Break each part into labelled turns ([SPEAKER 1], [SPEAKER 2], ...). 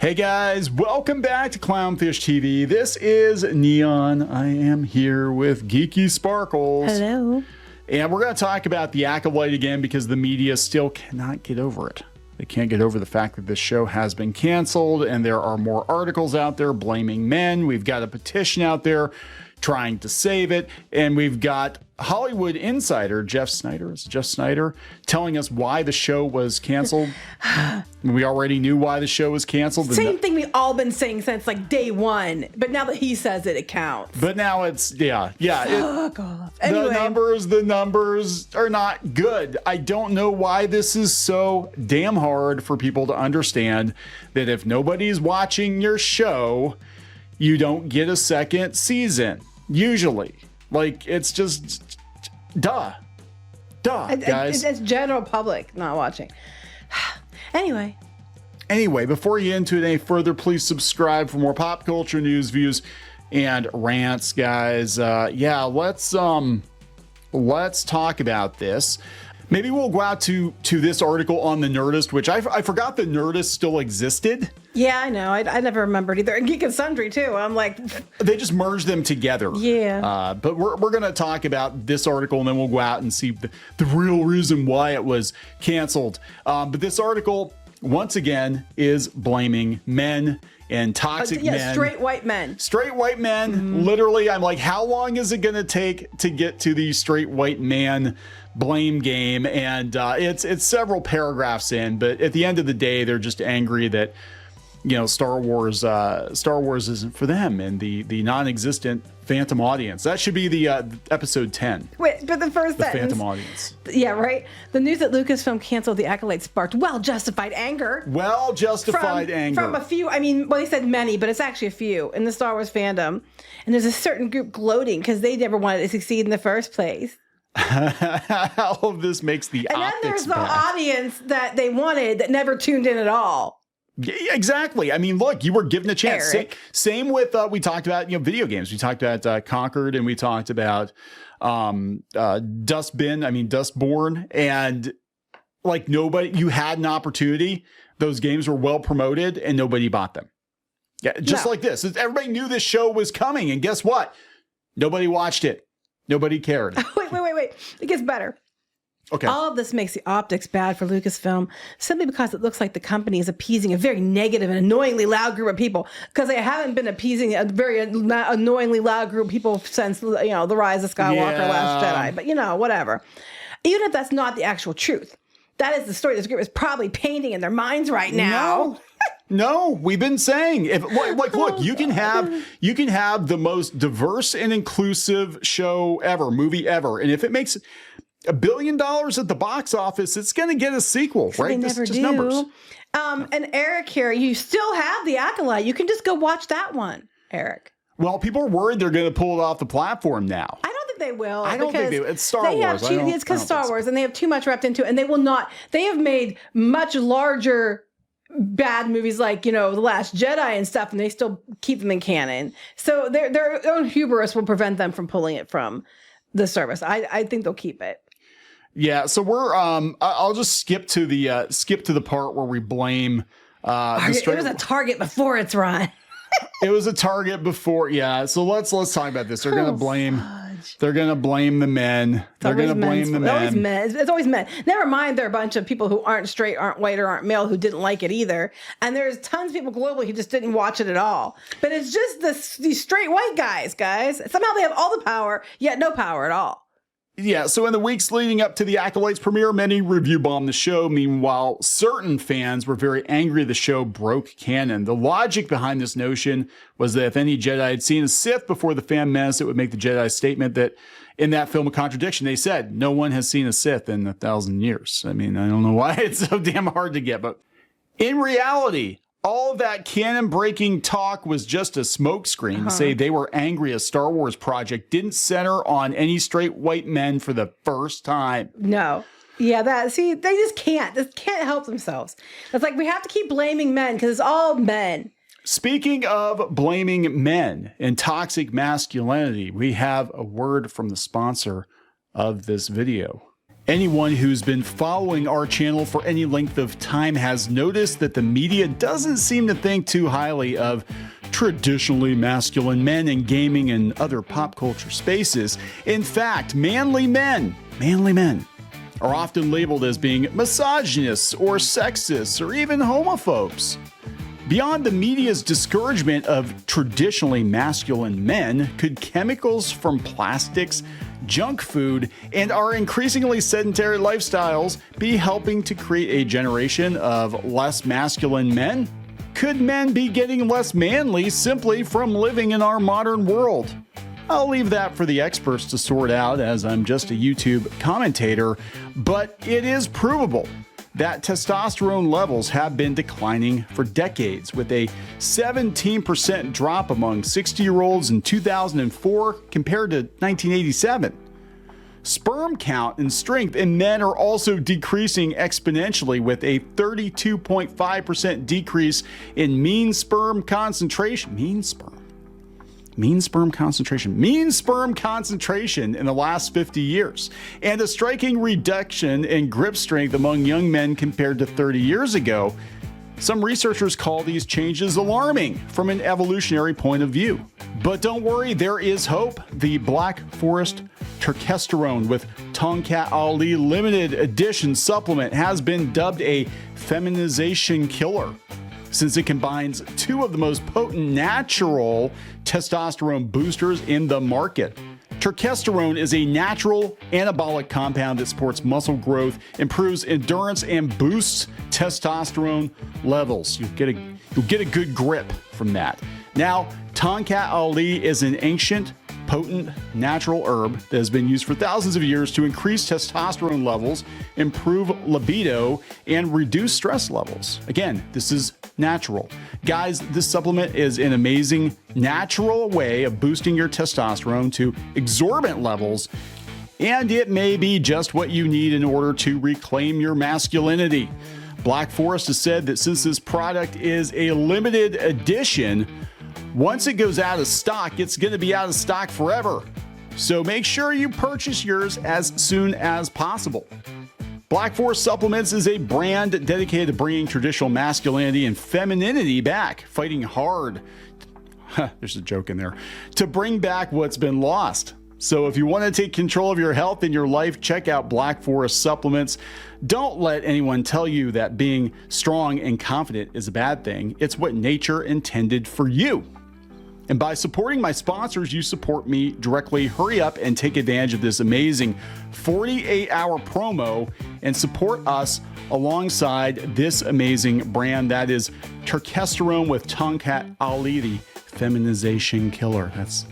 [SPEAKER 1] Hey guys, welcome back to Clownfish TV. This is Neon. I am here with Geeky Sparkles.
[SPEAKER 2] Hello.
[SPEAKER 1] And we're going to talk about the Acolyte again because the media still cannot get over it. They can't get over the fact that this show has been canceled and there are more articles out there blaming men. We've got a petition out there trying to save it. And we've got Hollywood insider Jeff Snyder telling us why the show was canceled. We already knew why the show was canceled.
[SPEAKER 2] Same thing we've all been saying since like day one, but now that he says it, it counts.
[SPEAKER 1] But now it's,
[SPEAKER 2] Fuck off. Anyway.
[SPEAKER 1] The numbers are not good. I don't know why this is so damn hard for people to understand that if nobody's watching your show, you don't get a second season. Usually. Like, it's just, duh, guys.
[SPEAKER 2] It's general public not watching. Anyway,
[SPEAKER 1] before you get into it any further, please subscribe for more pop culture news, views, and rants, guys. Let's talk about this. Maybe we'll go out to this article on the Nerdist, which I forgot the Nerdist still existed.
[SPEAKER 2] Yeah, I know. I never remembered either. And Geek and Sundry, too. I'm like...
[SPEAKER 1] They just merged them together.
[SPEAKER 2] Yeah.
[SPEAKER 1] But we're going to talk about this article, and then we'll go out and see the real reason why it was canceled. But this article, once again, is blaming men and toxic men.
[SPEAKER 2] Straight white men.
[SPEAKER 1] Straight white men. Literally, I'm like, how long is it going to take to get to the straight white man blame game? And it's several paragraphs in, but at the end of the day, they're just angry that, you know, Star Wars isn't for them and the non-existent Phantom audience. That should be the episode 10.
[SPEAKER 2] Wait, but the first
[SPEAKER 1] the
[SPEAKER 2] sentence.
[SPEAKER 1] Phantom audience.
[SPEAKER 2] Yeah, right. The news that Lucasfilm canceled the Acolyte sparked well-justified anger.
[SPEAKER 1] From
[SPEAKER 2] a few. I mean, well, they said many, but it's actually a few in the Star Wars fandom. And there's a certain group gloating because they never wanted to succeed in the first place.
[SPEAKER 1] All of this makes the
[SPEAKER 2] and
[SPEAKER 1] optics
[SPEAKER 2] then there's the
[SPEAKER 1] bad.
[SPEAKER 2] audience that they wanted that never tuned in at all.
[SPEAKER 1] Yeah, exactly. I mean, look, you were given a chance.
[SPEAKER 2] Eric.
[SPEAKER 1] Same with we talked about video games. We talked about Conquered, and we talked about Dustborn, and like you had an opportunity. Those games were well promoted, and nobody bought them. Yeah, just like this. Everybody knew this show was coming, and guess what? Nobody watched it. Nobody cared.
[SPEAKER 2] Wait. It gets better.
[SPEAKER 1] Okay.
[SPEAKER 2] All of this makes the optics bad for Lucasfilm simply because it looks like the company is appeasing a very negative and annoyingly loud group of people, because they haven't been appeasing a very annoyingly loud group of people since, The Rise of Skywalker, Last Jedi. But, whatever. Even if that's not the actual truth, that is the story this group is probably painting in their minds right now.
[SPEAKER 1] No, we've been saying look, you can have the most diverse and inclusive show ever, movie ever, and if it makes $1 billion at the box office, it's going to get a sequel, right?
[SPEAKER 2] They never do.
[SPEAKER 1] Numbers.
[SPEAKER 2] And Eric here, you still have the Acolyte. You can just go watch that one, Eric.
[SPEAKER 1] Well, people are worried they're going to pull it off the platform now.
[SPEAKER 2] I don't think they will.
[SPEAKER 1] I don't think they will. It's Star Wars.
[SPEAKER 2] It's because Star Wars, and they have too much wrapped into it, and they will not. They have made much larger bad movies like, The Last Jedi and stuff, and they still keep them in canon. So their own hubris will prevent them from pulling it from the service. I think they'll keep it.
[SPEAKER 1] Yeah, so we're I'll just skip to the part where we blame
[SPEAKER 2] it was a target before its run.
[SPEAKER 1] It was a target before, yeah. So let's talk about this. They're gonna blame the men. They're gonna blame the men.
[SPEAKER 2] It's always men. Never mind, there are a bunch of people who aren't straight, aren't white, or aren't male who didn't like it either. And there's tons of people globally who just didn't watch it at all. But it's just these straight white guys. Somehow they have all the power, yet no power at all.
[SPEAKER 1] Yeah, so in the weeks leading up to the Acolyte's premiere, many review bombed the show. Meanwhile, certain fans were very angry the show broke canon. The logic behind this notion was that if any Jedi had seen a Sith before the Phantom Menace, it would make the Jedi statement that in that film a contradiction. They said, no one has seen a Sith in 1,000 years. I mean, I don't know why it's so damn hard to get, but in reality, all of that canon-breaking talk was just a smokescreen to say they were angry a Star Wars project didn't center on any straight white men for the first time.
[SPEAKER 2] No. Yeah, they just can't. They can't help themselves. It's like we have to keep blaming men because it's all men.
[SPEAKER 1] Speaking of blaming men and toxic masculinity, we have a word from the sponsor of this video. Anyone who's been following our channel for any length of time has noticed that the media doesn't seem to think too highly of traditionally masculine men in gaming and other pop culture spaces. In fact, manly men are often labeled as being misogynists or sexists or even homophobes. Beyond the media's discouragement of traditionally masculine men, could chemicals from plastics, junk food, and our increasingly sedentary lifestyles be helping to create a generation of less masculine men? Could men be getting less manly simply from living in our modern world? I'll leave that for the experts to sort out, as I'm just a YouTube commentator, but it is provable that testosterone levels have been declining for decades, with a 17% drop among 60-year-olds in 2004 compared to 1987. Sperm count and strength in men are also decreasing exponentially, with a 32.5% decrease in mean sperm concentration in the last 50 years, and a striking reduction in grip strength among young men compared to 30 years ago. Some researchers call these changes alarming from an evolutionary point of view. But don't worry, there is hope. The Black Forest Testosterone with Tongkat Ali limited edition supplement has been dubbed a feminization killer, since it combines two of the most potent natural testosterone boosters in the market. Testosterone is a natural anabolic compound that supports muscle growth, improves endurance, and boosts testosterone levels. You'll get a good grip from that. Now, Tongkat Ali is an ancient, potent natural herb that has been used for thousands of years to increase testosterone levels, improve libido, and reduce stress levels. Again, this is natural. Guys, this supplement is an amazing natural way of boosting your testosterone to exorbitant levels, and it may be just what you need in order to reclaim your masculinity. Black Forest has said that since this product is a limited edition, once it goes out of stock, it's going to be out of stock forever. So make sure you purchase yours as soon as possible. Black Forest Supplements is a brand dedicated to bringing traditional masculinity and femininity back, fighting hard, there's a joke in there, to bring back what's been lost. So if you want to take control of your health and your life, check out Black Forest Supplements. Don't let anyone tell you that being strong and confident is a bad thing. It's what nature intended for you. And by supporting my sponsors, you support me directly. Hurry up and take advantage of this amazing 48-hour promo and support us alongside this amazing brand that is Testosterone with Tongkat Ali, the feminization killer. That's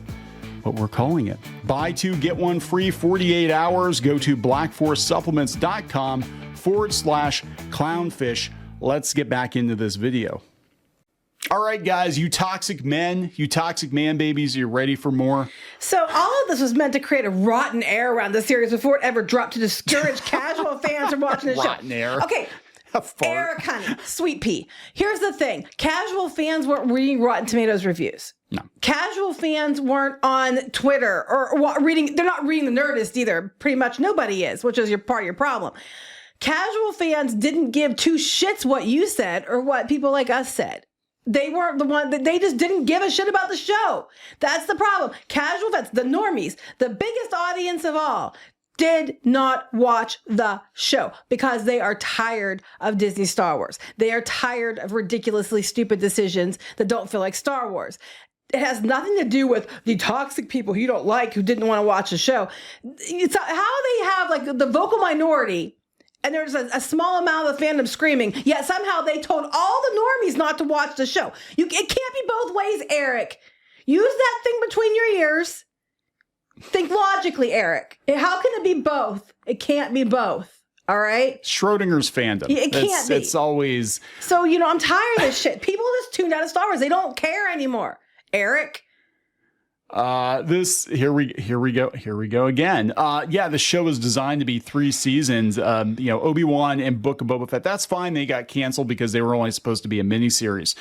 [SPEAKER 1] what we're calling it. Buy two, get one free, 48 hours. Go to blackforestsupplements.com/clownfish. Let's get back into this video. All right, guys, you toxic men, you toxic man babies, you ready for more?
[SPEAKER 2] So all of this was meant to create a rotten air around the series before it ever dropped, to discourage casual fans from watching the show.
[SPEAKER 1] Rotten air.
[SPEAKER 2] Okay. Eric Honey, Sweet Pea. Here's the thing. Casual fans weren't reading Rotten Tomatoes reviews.
[SPEAKER 1] No.
[SPEAKER 2] Casual fans weren't on Twitter or reading. They're not reading the Nerdist either. Pretty much nobody is, which is part of your problem. Casual fans didn't give two shits what you said or what people like us said. They weren't the one that they just didn't give a shit about the show. That's the problem. Casual fans, the normies, the biggest audience of all, did not watch the show because they are tired of Disney Star Wars. They are tired of ridiculously stupid decisions that don't feel like Star Wars. It has nothing to do with the toxic people you don't like who didn't want to watch the show. It's how they have like the vocal minority, and there's a small amount of the fandom screaming, yet somehow they told all the normies not to watch the show. It can't be both ways, Eric. Use that thing between your ears. Think logically, Eric. How can it be both? It can't be both. All right?
[SPEAKER 1] Schrodinger's fandom.
[SPEAKER 2] It can't be.
[SPEAKER 1] It's always...
[SPEAKER 2] So, I'm tired of this shit. People just tuned out of Star Wars. They don't care anymore. Eric?
[SPEAKER 1] Here we go again. Yeah, the show was designed to be 3 seasons. Obi-Wan and Book of Boba Fett. That's fine. They got canceled because they were only supposed to be a miniseries.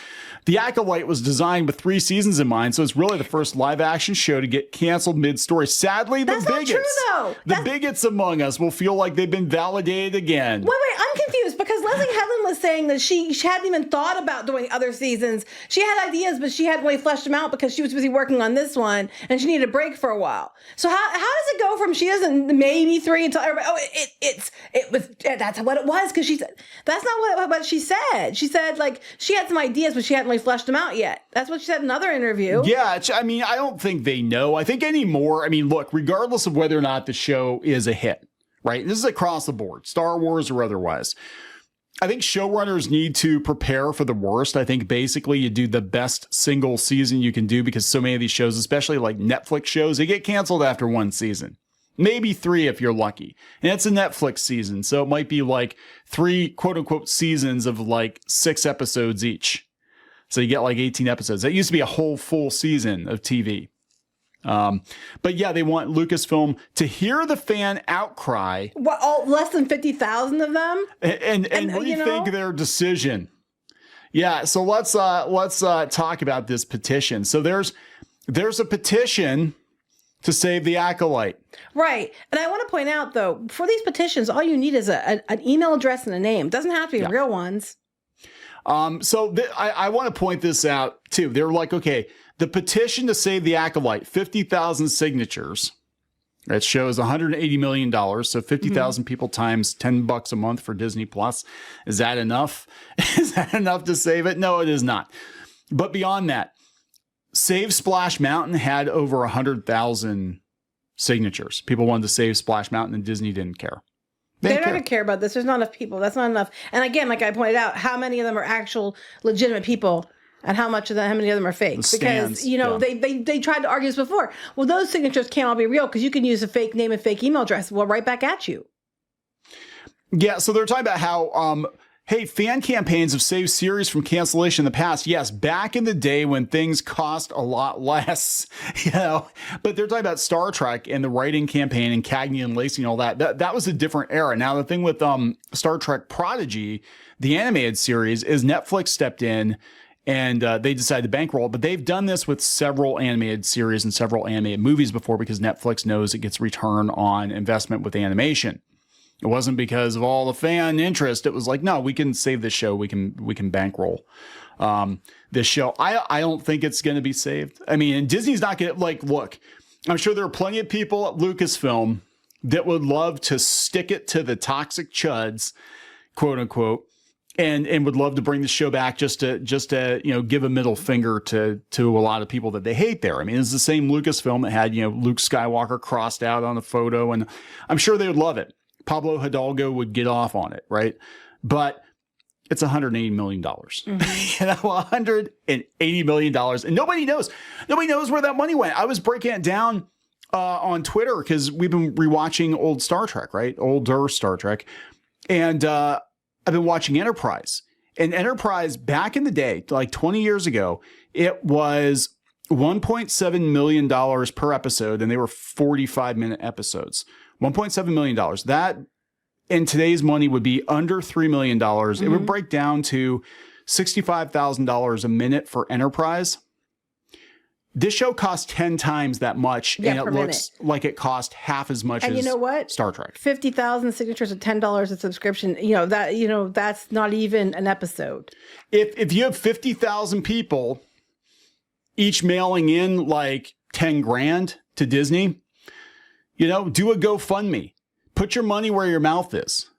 [SPEAKER 1] The Acolyte was designed with 3 seasons in mind, so it's really the first live-action show to get canceled mid-story. Sadly,
[SPEAKER 2] That's not true, though.
[SPEAKER 1] The bigots among us will feel like they've been validated again.
[SPEAKER 2] Wait, I'm confused because Leslie Headland was saying that she hadn't even thought about doing other seasons. She had ideas, but she hadn't really fleshed them out because she was busy working on this one and she needed a break for a while. So how does it go from she doesn't maybe 3 until everybody, that's what it was, because she said that's not what she said. She said like she had some ideas, but she hadn't really fleshed them out yet. That's what she said in another interview.
[SPEAKER 1] Yeah, I mean, I don't think they know. I think anymore. I mean, look, regardless of whether or not the show is a hit, right? This is across the board, Star Wars or otherwise. I think showrunners need to prepare for the worst. I think basically you do the best single season you can do, because so many of these shows, especially like Netflix shows, they get canceled after 1 season. Maybe 3 if you're lucky. And it's a Netflix season, so it might be like 3 quote unquote seasons of like 6 episodes each. So you get like 18 episodes. That used to be a whole full season of TV. But yeah, they want Lucasfilm to hear the fan outcry.
[SPEAKER 2] What, less than 50,000 of them?
[SPEAKER 1] And rethink their decision. Yeah, so let's talk about this petition. So there's a petition to save the Acolyte.
[SPEAKER 2] Right. And I want to point out, though, for these petitions, all you need is an email address and a name. It doesn't have to be real ones.
[SPEAKER 1] I want to point this out, too. They're like, okay, the petition to save the Acolyte, 50,000 signatures. That shows $180 million. So 50,000 people times $10 a month for Disney Plus. Is that enough? Is that enough to save it? No, it is not. But beyond that, Save Splash Mountain had over 100,000 signatures. People wanted to save Splash Mountain and Disney didn't care.
[SPEAKER 2] They're not going to care about this. There's not enough people. That's not enough. And again, like I pointed out, how many of them are actual legitimate people and how many of them are fake? Because, they tried to argue this before. Well, those signatures can't all be real because you can use a fake name and fake email address. Well, right back at you.
[SPEAKER 1] Yeah, so they're talking about how, hey, fan campaigns have saved series from cancellation in the past. Yes, back in the day when things cost a lot less, but they're talking about Star Trek and the writing campaign and Cagney and Lacey and all that. That was a different era. Now, the thing with Star Trek Prodigy, the animated series, is Netflix stepped in and they decided to bankroll it. But they've done this with several animated series and several animated movies before because Netflix knows it gets return on investment with animation. It wasn't because of all the fan interest. It was like, no, we can save this show. We can bankroll this show. I don't think it's going to be saved. I mean, and Disney's not going to, like, look, I'm sure there are plenty of people at Lucasfilm that would love to stick it to the toxic chuds, quote unquote, and would love to bring the show back just to give a middle finger to a lot of people that they hate there. I mean, it's the same Lucasfilm that had, Luke Skywalker crossed out on a photo, and I'm sure they would love it. Pablo Hidalgo would get off on it, right? But it's $180 million. $180 million. And nobody knows. Nobody knows where that money went. I was breaking it down on Twitter because we've been rewatching old Star Trek, right? Older Star Trek. And I've been watching Enterprise. And Enterprise, back in the day, like 20 years ago, it was $1.7 million per episode, and they were 45-minute episodes. $1.7 million. That in today's money would be under $3 million. It would break down to $65,000 a minute for Enterprise. This show costs 10 times that much, and it looks like it cost half as much as Star Trek.
[SPEAKER 2] 50,000 signatures at $10 a subscription. That's not even an episode.
[SPEAKER 1] If you have 50,000 people each mailing in like 10 grand to Disney, do a GoFundMe. Put your money where your mouth is.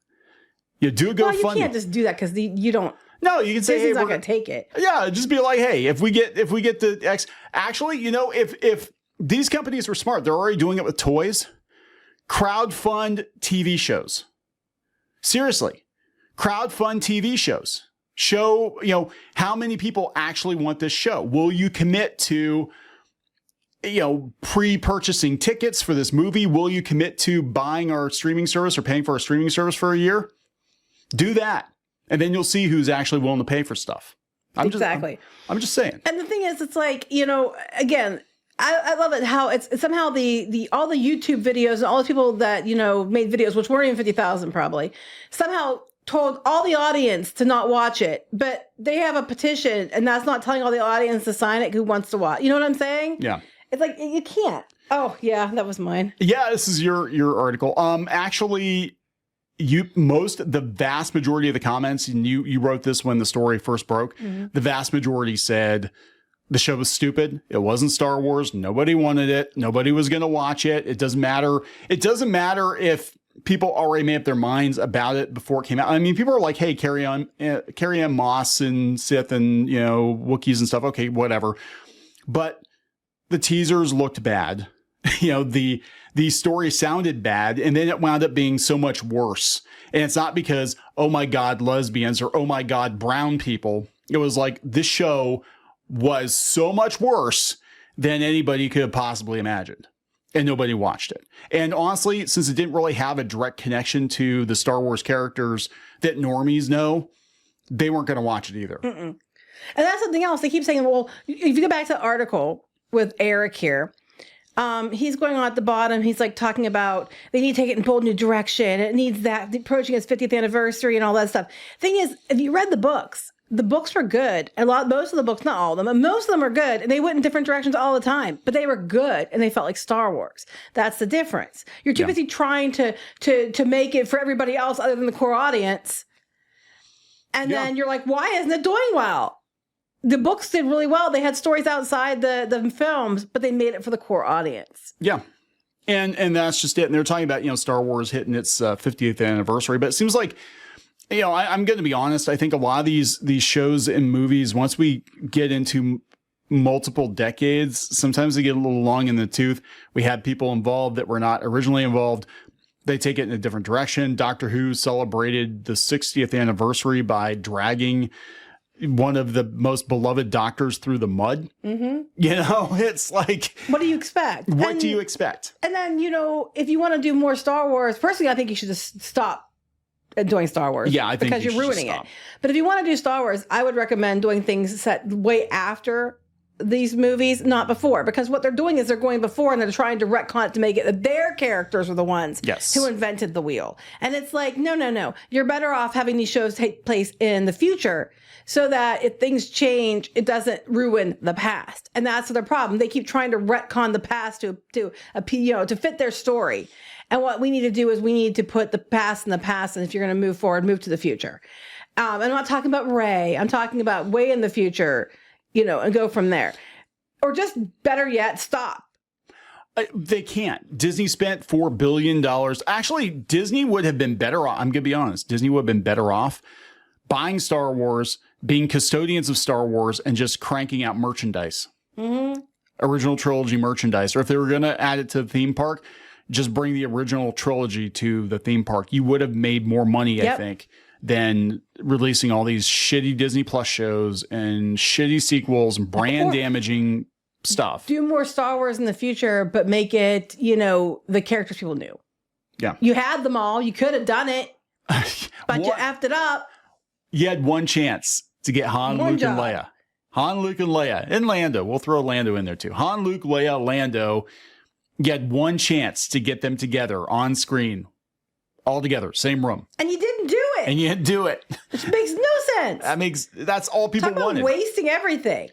[SPEAKER 1] Do a GoFundMe.
[SPEAKER 2] Well, you can't just do that because you don't.
[SPEAKER 1] No, you can say,
[SPEAKER 2] Disney's not going to take it.
[SPEAKER 1] Yeah, just be like, hey, if we get the X. Actually, if these companies were smart, they're already doing it with toys. Crowdfund TV shows. Seriously, crowdfund TV shows. Show how many people actually want this show. Will you commit to pre-purchasing tickets for this movie? Will you commit to buying our streaming service or paying for our streaming service for a year? Do that. And then you'll see who's actually willing to pay for stuff. I'm just saying.
[SPEAKER 2] And the thing is, it's like, again, I love it how it's somehow the all the YouTube videos and all the people that, you know, made videos, which weren't even 50,000 probably, somehow told all the audience to not watch it, but they have a petition and that's not telling all the audience to sign it who wants to watch. You know what I'm saying?
[SPEAKER 1] Yeah.
[SPEAKER 2] It's like, you can't. Oh yeah, that was mine.
[SPEAKER 1] Yeah, this is your article. Actually, the vast majority of the comments, and you wrote this when the story first broke, the vast majority said the show was stupid. It wasn't Star Wars. Nobody wanted it. Nobody was going to watch it. It doesn't matter. It doesn't matter if people already made up their minds about it before it came out. I mean, people are like, hey, carry on Moss and Sith and, you know, Wookiees and stuff. Okay, whatever. But the teasers looked bad. You know, the story sounded bad, and then it wound up being so much worse. And it's not because, oh my God, lesbians, or oh my God, brown people. It was like, this show was so much worse than anybody could have possibly imagined. And nobody watched it. And honestly, since it didn't really have a direct connection to the Star Wars characters that normies know, they weren't going to watch it either.
[SPEAKER 2] And that's something else. They keep saying, well, if you go back to the article with Eric here, he's going on at the bottom. He's like talking about they need to take it in a bold new direction. It needs that approaching its 50th anniversary and all that stuff. Thing is, if you read the books were good. Most of the books, not all of them, but most of them are good. And they went in different directions all the time, but they were good and they felt like Star Wars. That's the difference. You're too busy trying to make it for everybody else other than the core audience. And then you're like, why isn't it doing well? The books did really well. They had stories outside the films, but they made it for the core audience. Yeah.
[SPEAKER 1] And that's just it. And they're talking about, you know, Star Wars hitting its 50th anniversary, but it seems like, you know, I'm going to be honest. I think a lot of these shows and movies, once we get into multiple decades, sometimes they get a little long in the tooth. We had people involved that were not originally involved. They take it in a different direction. Doctor Who celebrated the 60th anniversary by dragging one of the most beloved doctors through the mud. You know, it's like,
[SPEAKER 2] what do you expect?
[SPEAKER 1] What do you expect?
[SPEAKER 2] And then, you know, if you want to do more Star Wars, personally, I think you should just stop doing Star Wars.
[SPEAKER 1] Yeah, I think
[SPEAKER 2] because you're ruining it. But if you want to do Star Wars, I would recommend doing things set way after these movies, not before, because what they're doing is they're going before and they're trying to retcon it to make it that their characters are the ones who invented the wheel. And it's like, no. You're better off having these shows take place in the future so that if things change, it doesn't ruin the past. And that's their problem. They keep trying to retcon the past to fit their story. And what we need to do is we need to put the past in the past. And if you're going to move forward, move to the future. I'm not talking about Rey. I'm talking about way in the future, you know, and go from there. Or just better yet, stop.
[SPEAKER 1] They can't. Disney spent $4 billion. Actually, Disney would have been better off. I'm going to be honest. Disney would have been better off buying Star Wars, being custodians of Star Wars, and just cranking out merchandise. Original trilogy merchandise. Or if they were going to add it to the theme park, just bring the original trilogy to the theme park. You would have made more money, I think, than releasing all these shitty Disney Plus shows and shitty sequels and brand damaging stuff.
[SPEAKER 2] Do more Star Wars in the future, but make it, you know, the characters people knew.
[SPEAKER 1] Yeah.
[SPEAKER 2] You had them all. You could have done it, but you effed it up.
[SPEAKER 1] You had one chance to get Han, Luke, and Leia. Han, Luke, and Leia. And Lando. We'll throw Lando in there too. Han, Luke, Leia, Lando. You had one chance to get them together on screen. All together. Same room.
[SPEAKER 2] And you didn't do it.
[SPEAKER 1] And you didn't do it.
[SPEAKER 2] Which makes no sense.
[SPEAKER 1] That's all people wanted.
[SPEAKER 2] Wasting everything.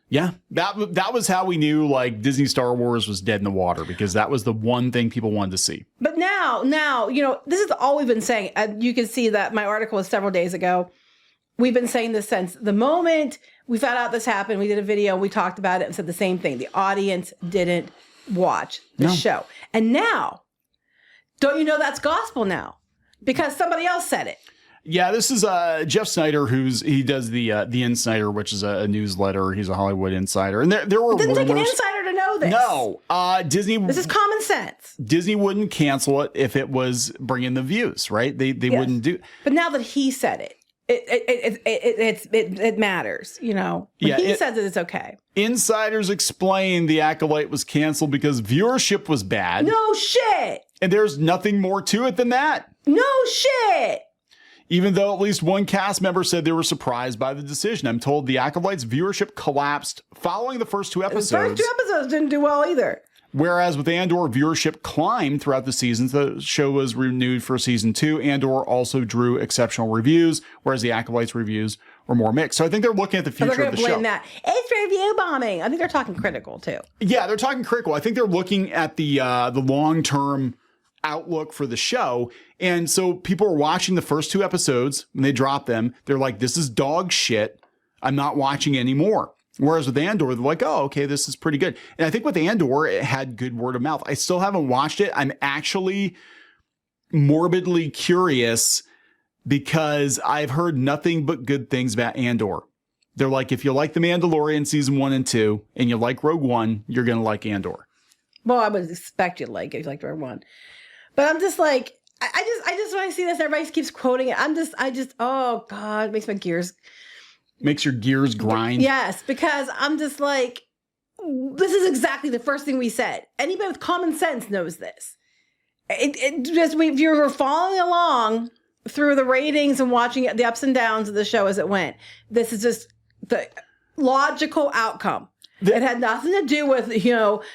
[SPEAKER 1] Yeah. That was how we knew like Disney Star Wars was dead in the water, because that was the one thing people wanted to see.
[SPEAKER 2] But now, you know, this is all we've been saying. You can see that my article was several days ago. We've been saying this since the moment we found out this happened. We did a video, we talked about it and said the same thing. The audience didn't watch the show. And now, don't you know that's gospel now? Because somebody else said it.
[SPEAKER 1] Yeah, this is Jeff Snyder, he does the Insider, which is a newsletter. He's a Hollywood insider, and there were
[SPEAKER 2] didn't
[SPEAKER 1] rumors.
[SPEAKER 2] Take an insider to know this.
[SPEAKER 1] No, Disney.
[SPEAKER 2] This is common sense.
[SPEAKER 1] Disney wouldn't cancel it if it was bringing the views, right? They wouldn't do.
[SPEAKER 2] But now that he said it, it matters, you know. When he says it, it's okay.
[SPEAKER 1] Insiders explain the Acolyte was canceled because viewership was bad.
[SPEAKER 2] No shit.
[SPEAKER 1] And there's nothing more to it than that.
[SPEAKER 2] No shit.
[SPEAKER 1] even though at least one cast member said they were surprised by the decision. I'm told the Acolyte's viewership collapsed following the first 2 episodes.
[SPEAKER 2] The first 2 episodes didn't do well either.
[SPEAKER 1] Whereas with Andor, viewership climbed throughout the seasons. The show was renewed for season 2. Andor also drew exceptional reviews, whereas the Acolyte's reviews were more mixed. So I think they're looking at the future of the show.
[SPEAKER 2] They're going to blame that. It's review bombing. I think they're talking critical too.
[SPEAKER 1] Yeah, they're talking critical. I think they're looking at the long-term outlook for the show. And so people are watching the first 2 episodes when they drop them. They're like, this is dog shit. I'm not watching anymore. Whereas with Andor, they're like, oh, okay, this is pretty good. And I think with Andor, it had good word of mouth. I still haven't watched it. I'm actually morbidly curious because I've heard nothing but good things about Andor. They're like, if you like The Mandalorian season 1 and 2 and you like Rogue One, you're going to like Andor.
[SPEAKER 2] Well, I would expect you to like it if you liked Rogue One. But I'm just like, I just when I see this, everybody keeps quoting it. I just, oh God, it makes my gears.
[SPEAKER 1] Makes your gears grind.
[SPEAKER 2] Yes, because I'm just like, this is exactly the first thing we said. Anybody with common sense knows this. If you were following along through the ratings and watching the ups and downs of the show as it went, this is just the logical outcome. It had nothing to do with,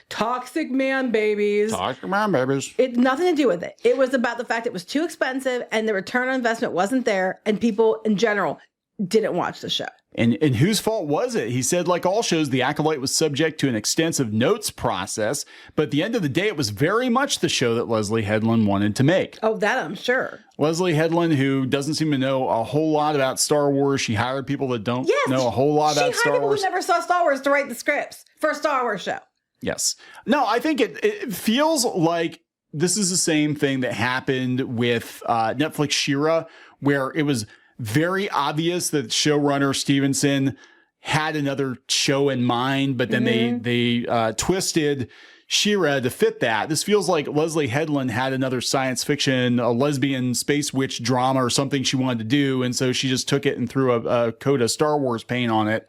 [SPEAKER 2] toxic man babies.
[SPEAKER 1] Toxic man babies.
[SPEAKER 2] It nothing to do with it. It was about the fact it was too expensive and the return on investment wasn't there, and people in general didn't watch the show.
[SPEAKER 1] And whose fault was it? He said, like all shows, the Acolyte was subject to an extensive notes process, but at the end of the day, it was very much the show that Leslie Headland wanted to make.
[SPEAKER 2] Oh, that I'm sure.
[SPEAKER 1] Leslie Headland, who doesn't seem to know a whole lot about Star Wars. She hired people that don't know a whole lot about Star Wars. She hired people who
[SPEAKER 2] never saw Star Wars to write the scripts for a Star Wars show.
[SPEAKER 1] Yes. No, I think it feels like this is the same thing that happened with Netflix She-Ra, where it was very obvious that showrunner Stevenson had another show in mind, but then they twisted She-Ra to fit that. This feels like Leslie Headland had another science fiction, a lesbian space witch drama or something she wanted to do, and so she just took it and threw a coat of Star Wars paint on it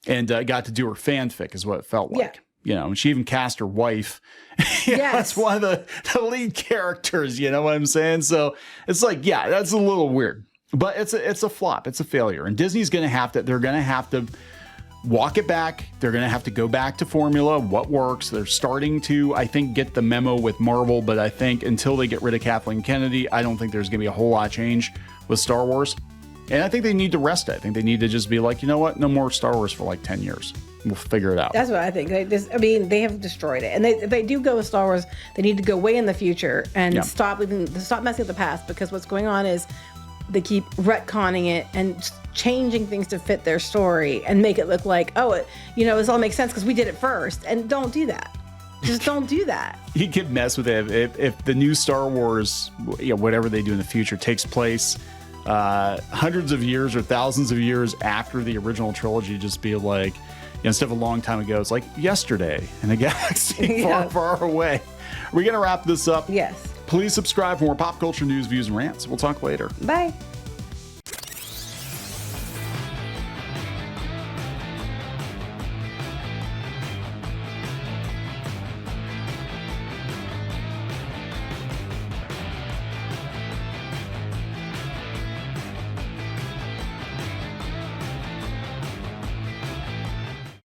[SPEAKER 1] and got to do her fanfic, is what it felt like. Yeah. And she even cast her wife. That's one of the lead characters, you know what I'm saying? So it's like, that's a little weird. But it's a flop. It's a failure. And Disney's going to have to, they're going to have to walk it back. They're going to have to go back to formula, what works. They're starting to, I think, get the memo with Marvel. But I think until they get rid of Kathleen Kennedy, I don't think there's going to be a whole lot of change with Star Wars. And I think they need to rest it. I think they need to just be like, you know what? No more Star Wars for like 10 years. We'll figure it out. That's
[SPEAKER 2] what I think. They have destroyed it. And if they do go with Star Wars, they need to go way in the future and stop messing with the past, because what's going on is they keep retconning it and changing things to fit their story and make it look like, this all makes sense because we did it first. And don't do that. Just don't do that.
[SPEAKER 1] You could mess with it if the new Star Wars, whatever they do in the future, takes place hundreds of years or thousands of years after the original trilogy. Just be like, instead of a long time ago, it's like yesterday in a galaxy far, far away. We're going to wrap this up.
[SPEAKER 2] Yes.
[SPEAKER 1] Please subscribe for more pop culture news, views, and rants. We'll talk later.
[SPEAKER 2] Bye.